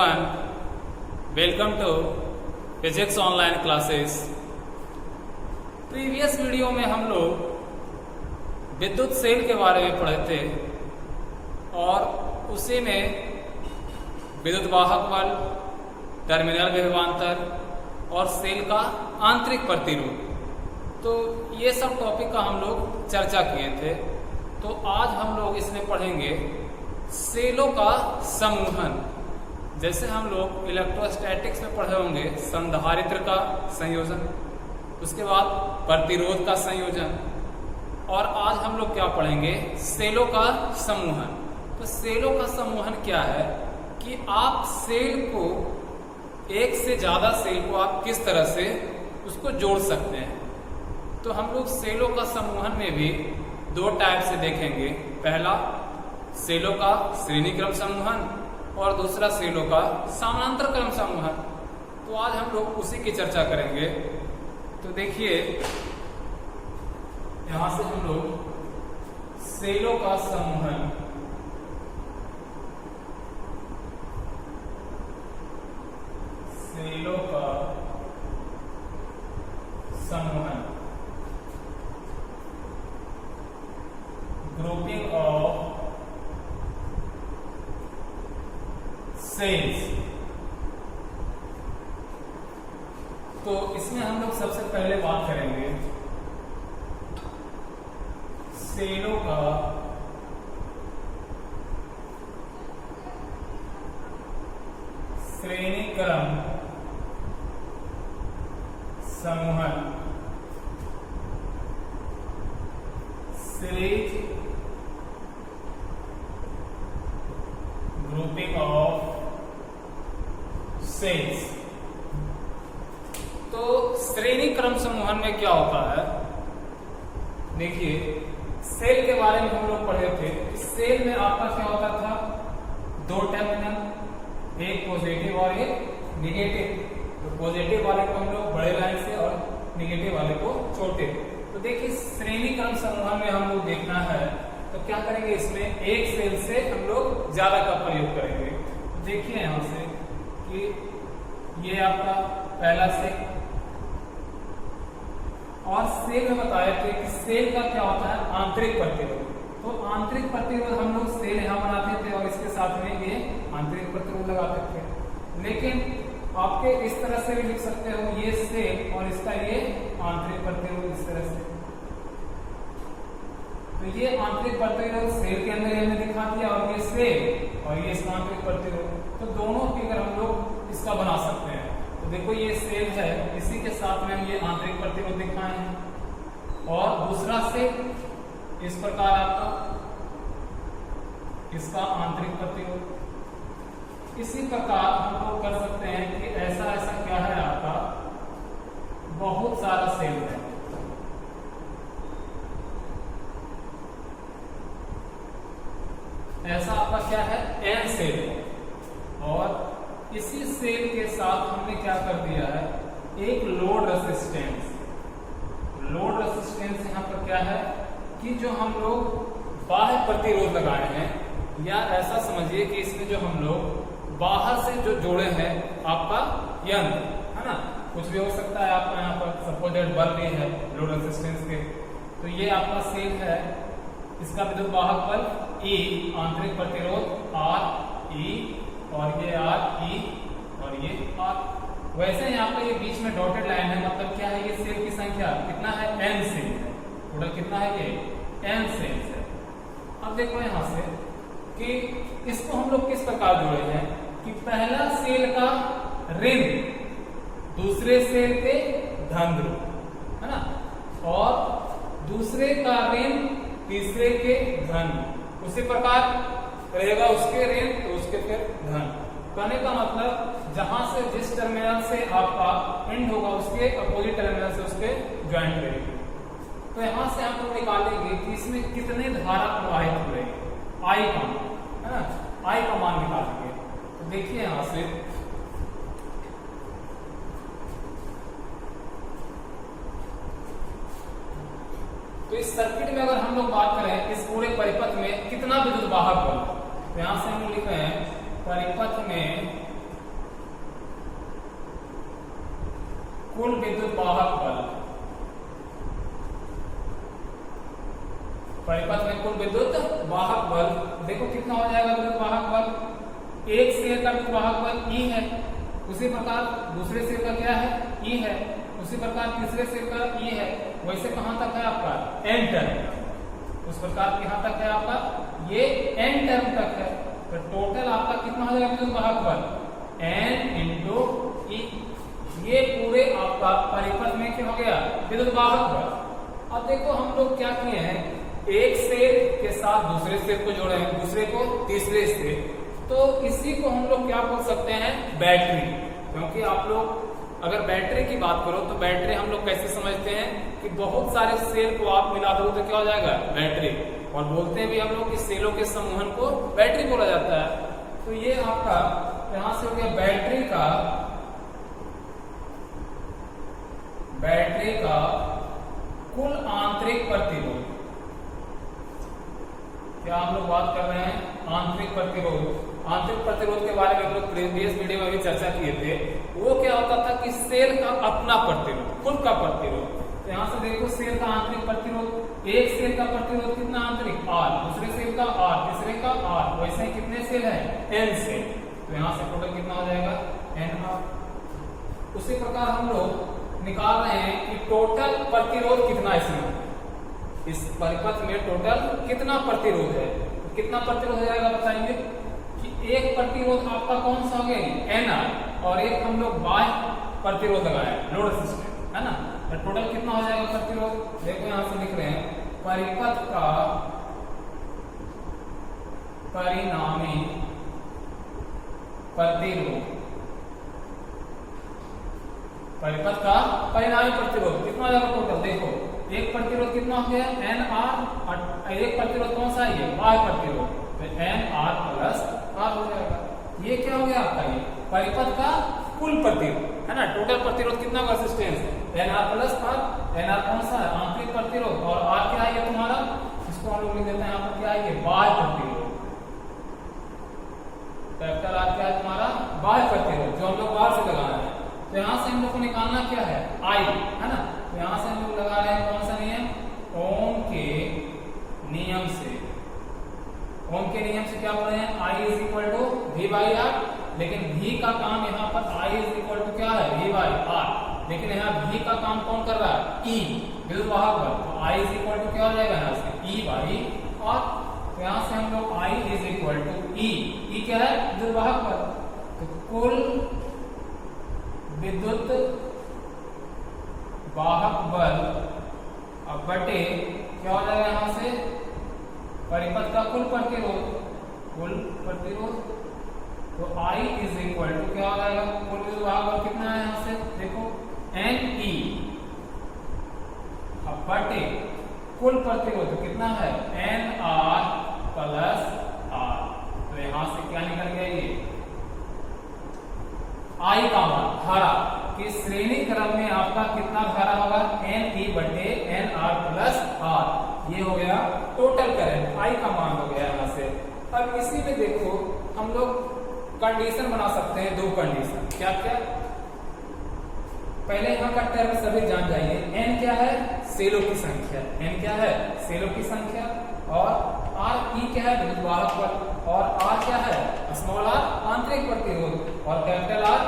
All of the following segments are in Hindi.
everyone, welcome to physics online classes. Previous video में हम लोग विद्युत सेल के बारे में पढ़े थे और उसी में विद्युत वाहक बल, टर्मिनल विभवांतर और सेल का आंतरिक प्रतिरोध, तो ये सब टॉपिक का हम लोग चर्चा किए थे। तो आज हम लोग इसमें पढ़ेंगे सेलों का समूहन। जैसे हम लोग इलेक्ट्रोस्टैटिक्स में पढ़े होंगे संधारित्र का संयोजन, उसके बाद प्रतिरोध का संयोजन, और आज हम लोग क्या पढ़ेंगे, सेलों का समूहन। तो सेलों का समूहन क्या है कि आप सेल को, एक से ज्यादा सेल को आप किस तरह से उसको जोड़ सकते हैं। तो हम लोग सेलों का समूहन में भी दो टाइप से देखेंगे। पहला सेलों का श्रेणी क्रम समूहन और दूसरा सेलों का समानांतर क्रम समूहन। तो आज हम लोग उसी की चर्चा करेंगे। तो देखिए, यहां से हम लोग सेलों का समूहन, सेलों का समूहन, ग्रुपिंग ऑफ सेल्स। तो इसमें हम लोग सबसे पहले बात करेंगे सेलों का श्रेणी क्रम समूहन, सीरीज ग्रुपिंग ऑफ सेल्स। तो श्रेणी क्रम समूहन में क्या होता है, देखिए सेल के बारे में हम लोग पढ़े थे। सेल में आपका क्या होता था, दो टर्मिनल, एक पॉजिटिव और एक निगेटिव। तो पॉजिटिव वाले को हम लोग बड़े लाइन से और निगेटिव वाले को छोटे। तो देखिए श्रेणी क्रम समूहन में हम लोग देखना है तो क्या करेंगे, इसमें एक सेल से हम लोग ज्यादा का प्रयोग करेंगे। तो देखिए यहां से कि ये आपका पहला सेल, और सेल में बताया थे कि सेल का क्या होता है, आंतरिक प्रतिरोध। तो आंतरिक प्रतिरोध हम लोग सेल यहां बनाते थे और इसके साथ में ये आंतरिक प्रतिरोध लगाते थे। लेकिन आपके इस तरह से भी लिख सकते हो, ये सेल और इसका ये आंतरिक प्रतिरोध, इस तरह से। तो ये आंतरिक प्रतिरोध सेल के अंदर हमने दिखा दिया, और ये सेल और ये इसका आंतरिक प्रतिरोध। तो दोनों फिगर हम लोग इसका बना सकते हैं। तो देखो ये सेल है, इसी के साथ में हम ये आंतरिक प्रतिरोध दिखाए हैं, और दूसरा सेल इस प्रकार आपका, इसका आंतरिक प्रतिरोध। इसी प्रकार हम लोग कर सकते हैं कि ऐसा ऐसा क्या है, आपका बहुत सारा सेल है, ऐसा आपका क्या है, एन सेल है। और इसी सेल के साथ हमने क्या कर दिया है, एक लोड रेसिस्टेंस। लोड रेसिस्टेंस यहाँ पर क्या है कि जो हम लोग बाह्य प्रतिरोध लगाए हैं, या ऐसा समझिए कि इसमें जो हम लोग बाहर से जो जोड़े हैं आपका यंत्र, है ना, कुछ भी हो सकता है आपका यहाँ पर सपोर्टेड बल भी है लोड रेसिस्टेंस के। तो ये आपका सेल है, इसका विद्युत वाहक बल E, आंतरिक प्रतिरोध R E, और ये R E और ये R। वैसे यहाँ पे ये बीच में डॉटेड लाइन है, मतलब क्या है, ये सेल की संख्या कितना है, N सेल है। टोटल कितना है, ये N सेल्स है। अब देखो यहाँ से कि इसको हम लोग किस प्रकार जोड़े हैं कि पहला सेल का ऋण दूसरे सेल के धन ध्रुव, है ना, और दूसरे का ऋण तीसरे के धन। उसी प्रकार रहेगा उसके ऋण तो उसके फिर धन। कहने का मतलब जहां से जिस टर्मिनल से आपका एंड होगा उसके अपोजिट टर्मिनल से उसके ज्वाइंट करेगी। तो यहां से हम लोग निकालेंगे कि इसमें कितने धारा प्रवाहित हो रही है, आई का, है ना, आई का मान निकालेंगे। तो देखिए यहां से तो इस सर्किट में अगर हम लोग बात करें इस पूरे परिपथ में कितना विद्युत वाहक बल, तो यहां से हम लिख रहे हैं परिपथ में कुल विद्युत वाहक बल, परिपथ में कुल विद्युत वाहक बल देखो कितना हो जाएगा विद्युत वाहक बल। एक सेल का विद्युत वाहक बल E है, उसी प्रकार दूसरे सेल का क्या है E है, उसी प्रकार तीसरे सेल का E है, वैसे कहां तक है आपका N टर्म, उस प्रकार यहां तक है आपका ये N टर्म तक है। तो टोटल आपका कितना हो जाएगा विद्युत वाहक बल N इंटू E। ये पूरे आपका परिपथ में क्या हो गया विद्युत वाहक बल। अब देखो हम लोग क्या किए हैं, एक सेल के साथ दूसरे सेल को जोड़े हैं, दूसरे को तीसरे से, तो इसी को हम लोग क्या बोल सकते हैं बैटरी। क्योंकि आप लोग अगर बैटरी की बात करो तो बैटरी हम लोग कैसे समझते हैं कि बहुत सारे सेल को आप मिला दो तो क्या हो जाएगा बैटरी, और बोलते हैं भी हम लोग कि सेलों के समूहन को बैटरी बोला जाता है। तो ये आपका यहां से हो गया बैटरी का कुल आंतरिक प्रतिरोध। क्या हम लोग बात कर रहे हैं आंतरिक प्रतिरोध। आंतरिक प्रतिरोध के बारे में हम लोग प्रीवियस वीडियो में भी चर्चा किए थे। वो क्या होता था कि सेल का अपना प्रतिरोध, खुद का प्रतिरोध। तो यहाँ से देखो सेल का आंतरिक प्रतिरोध, एक सेल का प्रतिरोध कितना आंतरिक R, दूसरे सेल का R, तीसरे का R, वैसे कितने सेल है N सेल। तो यहाँ से टोटल कितना हो जाएगा NR। उसी प्रकार हम लोग निकाल रहे हैं कि टोटल प्रतिरोध कितना इसमें, इस परिपथ में टोटल कितना प्रतिरोध है। तो कितना प्रतिरोध हो जाएगा बताएंगे कि एक प्रतिरोध आपका कौन सा हो गया NR, और एक हम लोग बाह्य प्रतिरोध लगाए लोड रेजिस्टेंस है ना। तो टोटल कितना हो जाएगा प्रतिरोध, देखो यहां से लिख रहे हैं परिपथ का परिणामी प्रतिरोध, परिपथ का परिणामी प्रतिरोध कितना हो जाएगा टोटल। देखो एक प्रतिरोध कितना हो गया NR, एक प्रतिरोध कौन सा है बाह्य प्रतिरोध, तो NR प्लस R हो जाएगा। ये क्या हो गया आपका ये परिपथ का कुल प्रतिरोध है ना। टोटल प्रतिरोध कितना होगा resistance NR plus R। NR कौन सा है आंतरिक प्रतिरोध, और R क्या है ये तुम्हारा, इसको हम लोग लिख देते हैं यहाँ पर क्या है ये बाह्य प्रतिरोध। कैपिटल R क्या है तुम्हारा बाह्य प्रतिरोध, जो हम लोग बाहर से लगा रहे हैं। तो यहाँ से हम लोग को निकालना क्या है I है ना। तो यहाँ से हम लोग लगा रहे हैं कौन सा नियम, ओम के नियम से। ओम के नियम से क्या बोल रहे हैं I is equal to V by R, लेकिन V का काम यहाँ पर I इज इक्वल टू क्या है V बाई R, लेकिन यहाँ V का काम कौन कर रहा है E विद्युत वाहक बल। तो I इज इक्वल टू क्या हो जाएगा यहाँ से E बाई R। तो यहाँ से हम लोग I is equal to E क्या है विद्युत वाहक बल। तो कुल विद्युत वाहक बल अब बटे क्या हो जाएगा यहाँ से परिपथ का कुल प्रतिरोध। तो I इज इक्वल टू क्या हो जाएगा कुल विद्युत वाहक बल कितना है यहाँ से देखो NE अब बटे कुल प्रतिरोध कितना है NR प्लस R। तो यहाँ से क्या निकल गया ये I का मान धारा कि श्रेणी क्रम में आपका कितना धारा होगा NE बटे NR प्लस R। ये हो गया टोटल करंट I का मान हो गया यहाँ से। अब इसी में देखो हम लोग कंडीशन बना सकते हैं, दो कंडीशन क्या क्या। पहले यहाँ का टर्म सभी जान जाइए, N क्या है सेलों की संख्या, N क्या है सेलों की संख्या, और R E क्या है विद्युत वाहक बल, और R क्या है स्मॉल r आंतरिक प्रतिरोध, और कैपिटल R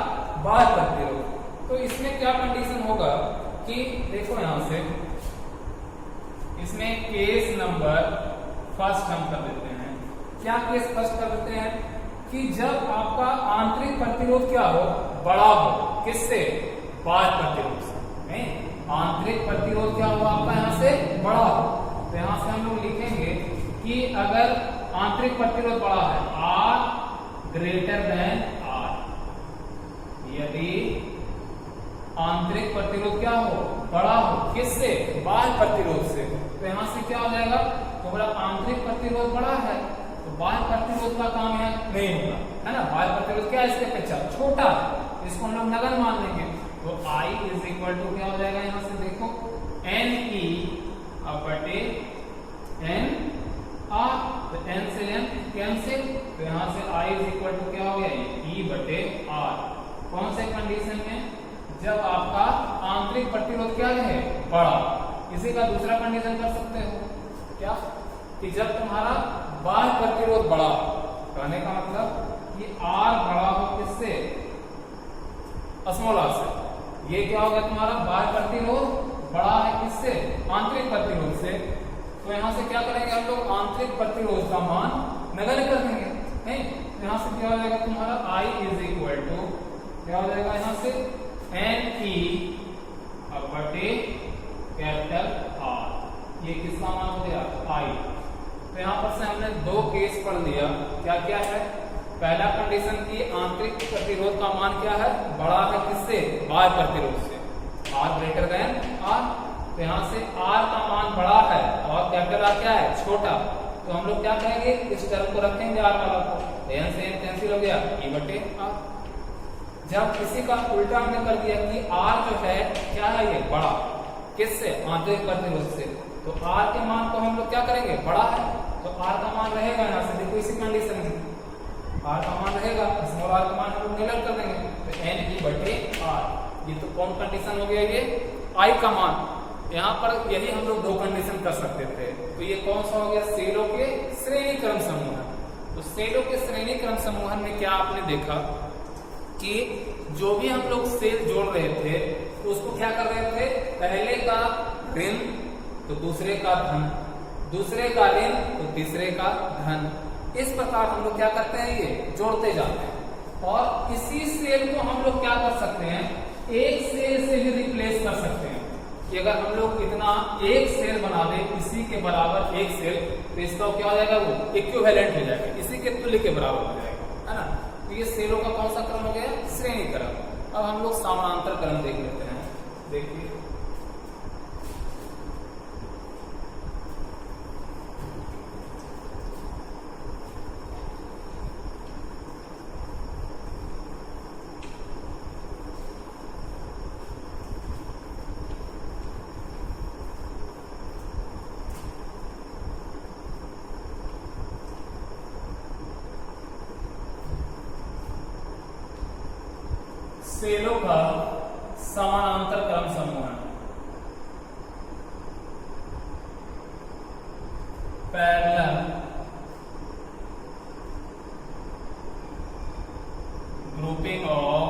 बाह्य प्रतिरोध। तो इसमें क्या कंडीशन होगा कि देखो यहां से इसमें केस नंबर फर्स्ट हम कर देते हैं। क्या केस फर्स्ट कर देते हैं कि जब आपका आंतरिक प्रतिरोध क्या हो बड़ा हो, किससे बाह्य प्रतिरोध से। आंतरिक प्रतिरोध क्या होगा आपका यहाँ से बड़ा हो। तो यहाँ से हम लोग लिखेंगे कि अगर आंतरिक प्रतिरोध बड़ा है R ग्रेटर देन R, यदि आंतरिक प्रतिरोध क्या हो बड़ा हो किससे बाह्य प्रतिरोध से, तो यहाँ से क्या हो जाएगा तो बड़ा आंतरिक प्रतिरोध बड़ा है तो बाह्य प्रतिरोध का काम यहाँ नहीं होगा है ना। बाह्य प्रतिरोध क्या है इसके अपेक्षा छोटा है, इसको हम लोग नगण्य मान लेंगे। तो I इज इक्वल टू क्या हो जाएगा यहाँ से देखो NE बटे N R, तो N से N कैंसिल, तो यहाँ से I इज इक्वल टू क्या हो गया E बटे R। कौन से कंडीशन में जब आपका आंतरिक प्रतिरोध क्या है, बड़ा। इसी का दूसरा कंडीशन कर सकते हो क्या, कि जब तुम्हारा बाह्य प्रतिरोध बड़ा, कहने का मतलब कि R बड़ा हो किससे, स्मॉल r से। ये क्या होगा, तुम्हारा बाह्य प्रतिरोध बड़ा है किससे, आंतरिक प्रतिरोध से। तो यहां से क्या करेंगे हम लोग, आंतरिक प्रतिरोध का मान नगण्य कर देंगे, नहीं। यहां से क्या हो जाएगा तुम्हारा I इज इक्वल टू क्या हो जाएगा यहां से NE बटे कैपिटल R। ये किसका मान हो गया, I। तो यहां पर से हमने दो केस पढ़ लिया, क्या क्या है। पहला कंडीशन की आंतरिक प्रतिरोध का मान क्या है, बड़ा है किससे, बाह्य प्रतिरोध से, R ग्रेटर देन R। तो यहाँ से R का मान बड़ा है और कैपिटल R क्या है, छोटा। तो हम लोग क्या करेंगे, इस टर्म को रखेंगे R वाला को, n से n कैंसिल हो गया, E बटे R। जब इसी का उल्टा हमने कर दिया कि R जो है क्या है, ये बड़ा किससे, आंतरिक प्रतिरोध से, तो R के मान को हम लोग क्या करेंगे, बड़ा है, तो R का मान रहेगा यहाँ से, देखो इसी कंडीशन में R का मान रहेगा, स्मॉल r का मान हम लोग निकाल कर देंगे, तो NE बटे R। ये तो कौन कंडीशन हो गया, ये I का मान। यहाँ पर यही हम लोग दो कंडीशन कर सकते थे। तो ये कौन सा हो गया, सेलों के श्रेणी क्रम समूहन। तो सेलों के श्रेणी क्रम समूहन में क्या आपने देखा कि जो भी हम लोग सेल जोड़ रहे थे तो उसको क्या कर रहे थे, पहले का ऋण तो दूसरे का धन, दूसरे का ऋण तो तीसरे का धन। इस प्रकार हम लोग क्या करते हैं, ये जोड़ते जाते हैं। और इसी सेल को हम लोग क्या कर सकते हैं, एक सेल से भी रिप्लेस कर सकते हैं। कि अगर हम लोग इतना एक सेल बना दे इसी के बराबर एक सेल, तो इसका क्या हो जाएगा, वो इक्विवेलेंट हो जाएगा, इसी के तुल्य के बराबर हो जाएगा, है ना। तो ये सेलों का कौन सा क्रम हो गया, श्रेणी क्रम। अब हम लोग समानांतर क्रम देख लेते हैं। देखिए सेलों का समानांतर क्रम समूहन, parallel grouping of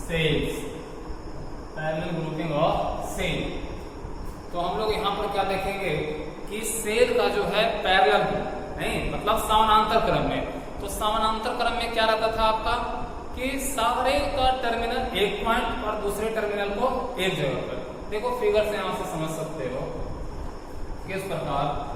cells, parallel grouping of cell. तो हम लोग यहां पर क्या देखेंगे कि सेल का जो है पैरेलल नहीं, मतलब समानांतर क्रम में। तो समानांतर क्रम में क्या रहता था आपका कि सारे का टर्मिनल एक पॉइंट और दूसरे टर्मिनल को एक जगह पर। देखो फिगर से यहां से समझ सकते हो किस प्रकार।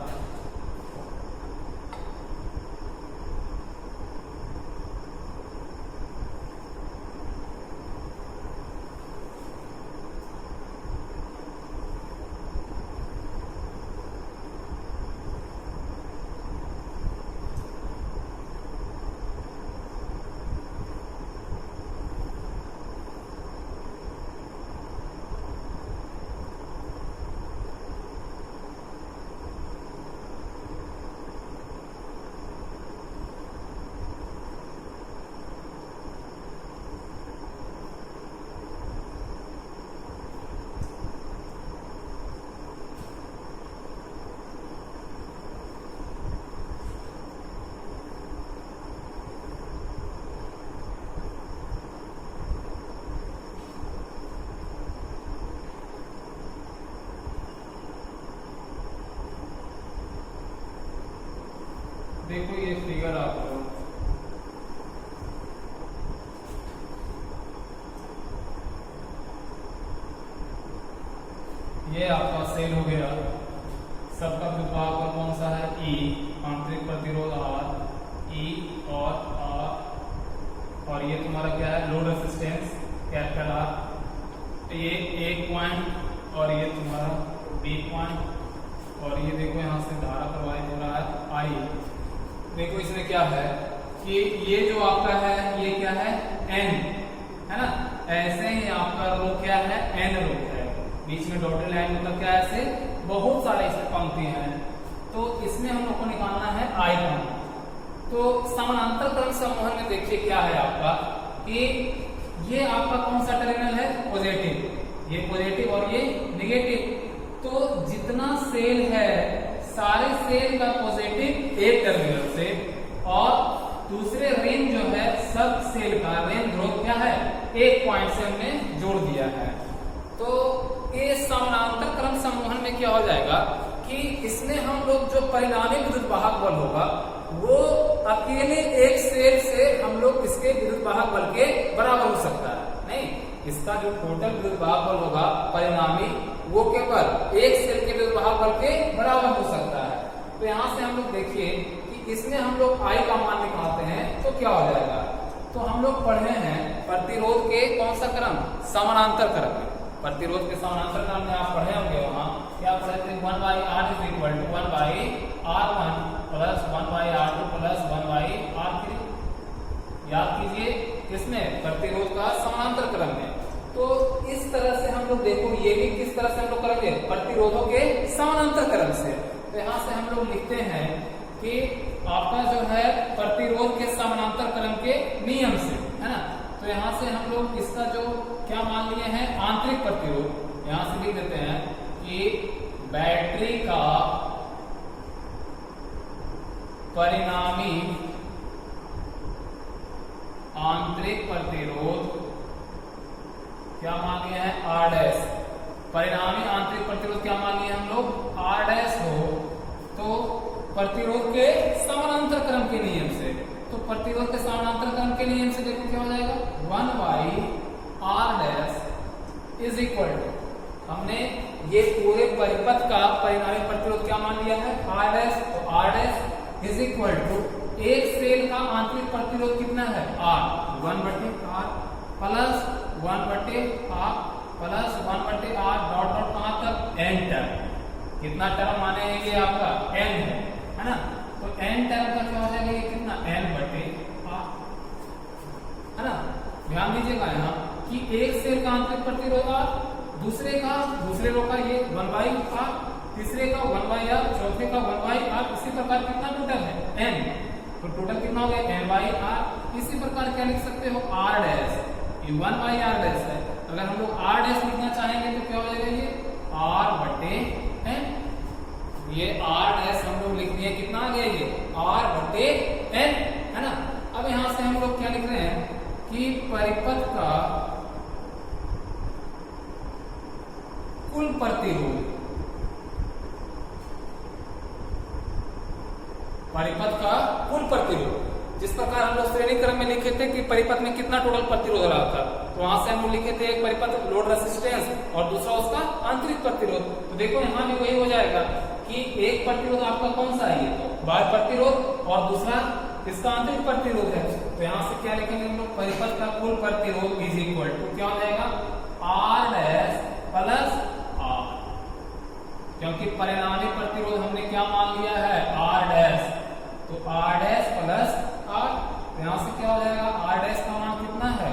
देखो ये फिगर आपको ये आपका सेल हो गया, सबका विभाग और कौन सा है, ई, आंतरिक प्रतिरोध R, E और R, और ये तुम्हारा क्या है, लोड रेजिस्टेंस कैपिटल R। तो ये एक पॉइंट और ये तुम्हारा B पॉइंट, और ये देखो यहाँ से धारा प्रवाहित हो रहा है I। देखो इसमें क्या है कि ये जो आपका है ये क्या है, N है ना। ऐसे ही आपका रो क्या है, N रो है, बीच में डॉटेड लाइन मतलब क्या है, ऐसे बहुत सारे इसमें पंक्ति हैं। तो इसमें हम लोग को निकालना है I का। तो समानांतर क्रम समूहन में देखिए क्या है आपका कि ये आपका कौन सा टर्मिनल है? पॉजिटिव। ये पॉजिटिव और ये निगेटिव। तो जितना सेल है सारे सेल का पॉजिटिव एक टर्मिनल से और दूसरे ऋण जो है सब सेल का ऋण ध्रुव क्या है? एक पॉइंट से हमने जोड़ दिया है। तो ये समानांतर क्रम समूहन में क्या हो जाएगा कि इसमें हम लोग जो परिणामी विद्युत वाहक बल होगा वो अकेले एक सेल से हम लोग इसके विद्युत वाहक बल के बराबर हो सकता है नहीं। इसका जो टोटल विद्युत वाहक बल होगा परिणामी वो केवल एक सेल के विद्युत वाहक बल के बराबर हो सकता है। तो यहाँ से हम लोग देखिए कि इसमें हम लोग I का मान निकालते हैं तो क्या हो जाएगा। तो हम लोग पढ़े हैं प्रतिरोध के कौन सा क्रम? समानांतर क्रम में। प्रतिरोध के समानांतर क्रम में आप पढ़े होंगे वहां क्या पढ़े थे? 1/R = 1/R1 plus 1/R2 plus 1/R3। याद कीजिए किसमें? प्रतिरोध का समानांतर क्रम में। तो इस तरह से हम लोग देखो ये भी किस तरह से हम लोग करेंगे? प्रतिरोधों के समानांतर क्रम से। तो यहाँ से हम लोग लिखते हैं कि आपका जो है प्रतिरोध के समानांतर क्रम के नियम से, है ना। तो यहाँ से हम लोग इसका जो क्या मान लिए हैं? आंतरिक प्रतिरोध। यहाँ से लिख देते हैं कि बैटरी का परिणामी आंतरिक प्रतिरोध क्या मान लिया है? R'। परिणामी आंतरिक प्रतिरोध क्या मान लिया हम लोग? R' हो तो प्रतिरोध के समानांतर क्रम के नियम से। तो प्रतिरोध के समानांतर क्रम के नियम से देखो क्या हो जाएगा? 1/R' = हमने ये पूरे परिपथ का परिणामी प्रतिरोध क्या मान लिया है? R'। तो R' = एक सेल का आंतरिक प्रतिरोध कितना है? R। 1/R plus 1/R plus 1/R dot dot कहां तक? N term. कितना टर्म माने ये आपका? N है ना। तो N टर्म का क्या हो जाएगा? ये कितना? N/R, है ना। ध्यान दीजिएगा यहाँ कि एक सेल का आंतरिक प्रतिरोध R, दूसरे रो का ये 1/R, तीसरे का 1/R, चौथे का 1/R। इसी प्रकार कितना टोटल है? N। तो टोटल कितना हो गया? N/R। इसी प्रकार क्या लिख सकते हो? R'। ये 1/R' है। अगर हम लोग R' लिखना चाहेंगे तो क्या हो जाएगा? ये R/N। ये R' हम लोग लिख दिए। कितना आ गया? ये R/N, है ना। अब यहां से हम लोग क्या लिख रहे हैं कि परिपथ का कुल प्रतिरोध, परिपथ का कुल प्रतिरोध जिस प्रकार हम लोग श्रेणी क्रम में लिखे थे कि परिपथ में कितना टोटल प्रतिरोध रहा था, तो वहां से हम लोग लिखे थे एक परिपथ लोड रेसिस्टेंस और दूसरा उसका आंतरिक प्रतिरोध। तो देखो यहाँ भी वही हो जाएगा कि एक प्रतिरोध आपका कौन सा है? ये बाह्य प्रतिरोध और दूसरा इसका आंतरिक प्रतिरोध है। तो यहाँ से क्या लिखेंगे हम लोग? परिपथ का कुल प्रतिरोध = क्या हो जाएगा? R' plus R। क्योंकि परिणामी प्रतिरोध हमने क्या मान लिया है? R'। तो R' प्लस R। यहाँ से क्या हो जाएगा? R' का मान कितना है?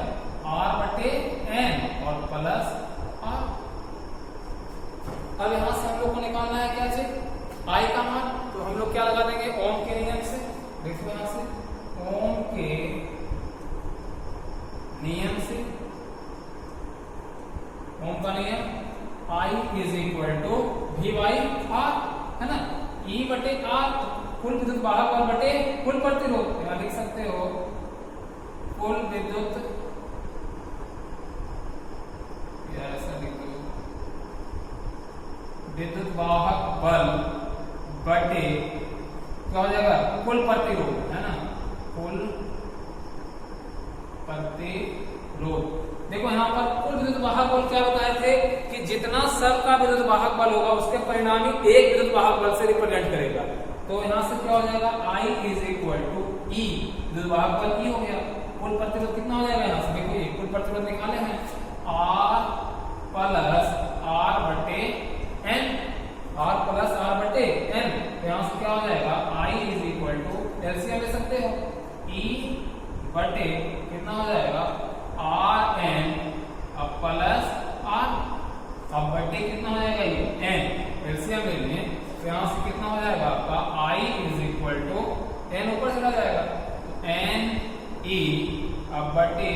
R/N और प्लस R। अब यहाँ से हम लोग को निकालना है क्या चीज? I का मान। तो हम लोग क्या लगा देंगे? ओम के नियम से। देखो यहाँ से ओम के नियम से, ओम का नियम I = V/R, है ना। E/R कुल विद्युत वाहक बल बटे कुल प्रतिरोध। यहाँ लिख सकते हो कुल विद्युत, ऐसा लिख दो, विद्युत वाहक बल बटे क्या हो जाएगा? कुल प्रतिरोध, है ना। कुल प्रतिरोध। देखो यहाँ पर कुल विद्युत वाहक बल क्या बताए थे कि जितना सब का विद्युत वाहक बल होगा उसके परिणामी एक विद्युत वाहक बल से रिप्रेजेंट करेगा। तो यहाँ से क्या हो जाएगा? I = E। विद्युत वाहक बल E हो गया। कुल प्रतिरोध कितना हो जाएगा? यहाँ से देखो ये कुल प्रतिरोध निकाले हैं R plus R/N, R plus R/N। तो यहाँ से क्या हो जाएगा? I = एलसीएम ले सकते हो E बटे कितना हो जाएगा? RN अब प्लस R, अब बटे कितना हो जाएगा? ये N। एलसीएम ले लिए तो यहाँ से कितना हो जाएगा आपका? I = N ऊपर चला जाएगा तो NE अब बटे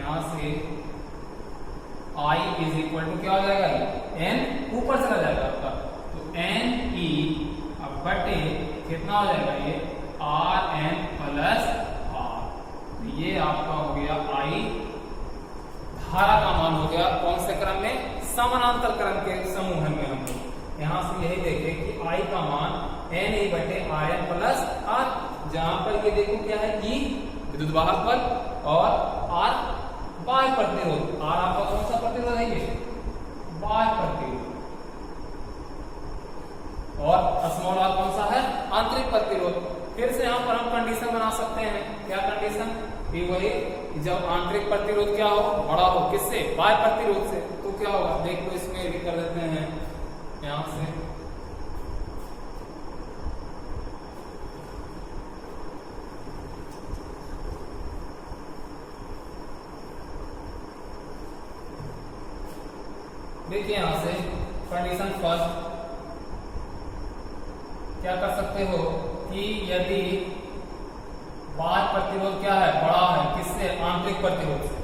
यहां से I इज इक्वल टू क्या हो जाएगा, n ऊपर चला जाएगा आपका, तो n e अब बटे कितना हो जाएगा ये Rn प्लस R। तो ये आपका हो गया I धारा का मान हो गया कौन से क्रम में, समानांतर क्रम के समूह में। हम लोग यहां से यही देखें कि I का मान n e बटे Rn प्लस R, जहां पर ये देखो क्या है E विद्युत वाहक बल और R बाह्य प्रतिरोध। R आपका कौन सा प्रतिरोध है, ये बाह्य प्रतिरोध, और स्मॉल r कौन सा है, आंतरिक प्रतिरोध। फिर से यहाँ पर हम कंडीशन बना सकते हैं, क्या कंडीशन, कि वही जब आंतरिक प्रतिरोध क्या हो, बड़ा हो किससे, बाह्य प्रतिरोध से, तो क्या होगा देखो, इसमें भी कर देते हैं यहां से। देखिए यहां से कंडीशन फर्स्ट क्या कर सकते हो कि यदि बाह्य प्रतिरोध क्या है, बड़ा है किससे, आंतरिक प्रतिरोध से,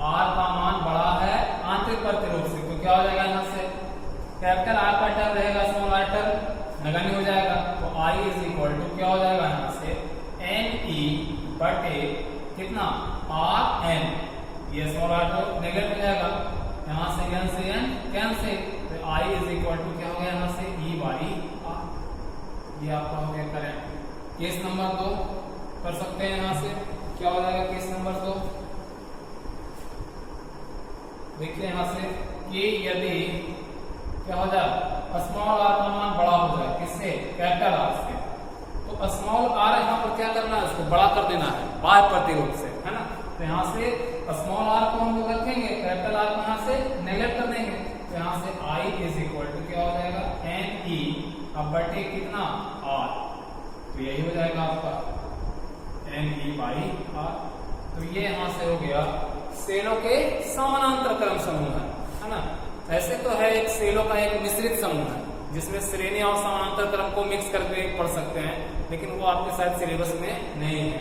R का मान बड़ा है आंतरिक प्रतिरोध से, तो क्या हो जाएगा यहां से कैपिटल R का टर्म रहेगा, स्मॉल r टर्म नगण्य हो जाएगा, तो I इज इक्वल टू क्या हो जाएगा यहां से n e बटे कितना Rn, ये स्मॉल r तो नेगेटिव हो जाएगा, यहां से n से n कैंसिल, तो I इज इक्वल टू क्या हो गया यहां से E बाई R। ये आपका हो गया करेक्ट। केस नंबर 2 कर सकते हैं, यहां से क्या हो जाएगा केस नंबर 2, देखिए यहां से कि यदि क्या हो जाए स्मॉल r का मान बड़ा हो जाए किससे, कैपिटल R से, तो स्मॉल r यहां पर क्या करना है, उसको बड़ा कर देना है बाह्य प्रतिरोध से, है ना। तो यहां से स्मॉल r को हम लोग रखेंगे, कैपिटल R को यहां से नेगलेक्ट कर देंगे, तो यहां से I इज इक्वल टू क्या हो जाएगा n e अब बटे कितना R, तो यही हो जाएगा आपका n e बाई R। तो ये यहां से हो गया सेलों के समानांतर क्रम समूह है ना। ऐसे तो है एक सेलों का एक मिश्रित समूह है जिसमें श्रेणी और समानांतर क्रम को मिक्स करके पढ़ सकते हैं, लेकिन वो आपके शायद सिलेबस में नहीं है।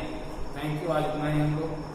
थैंक यू, आज इतना ही हम लोग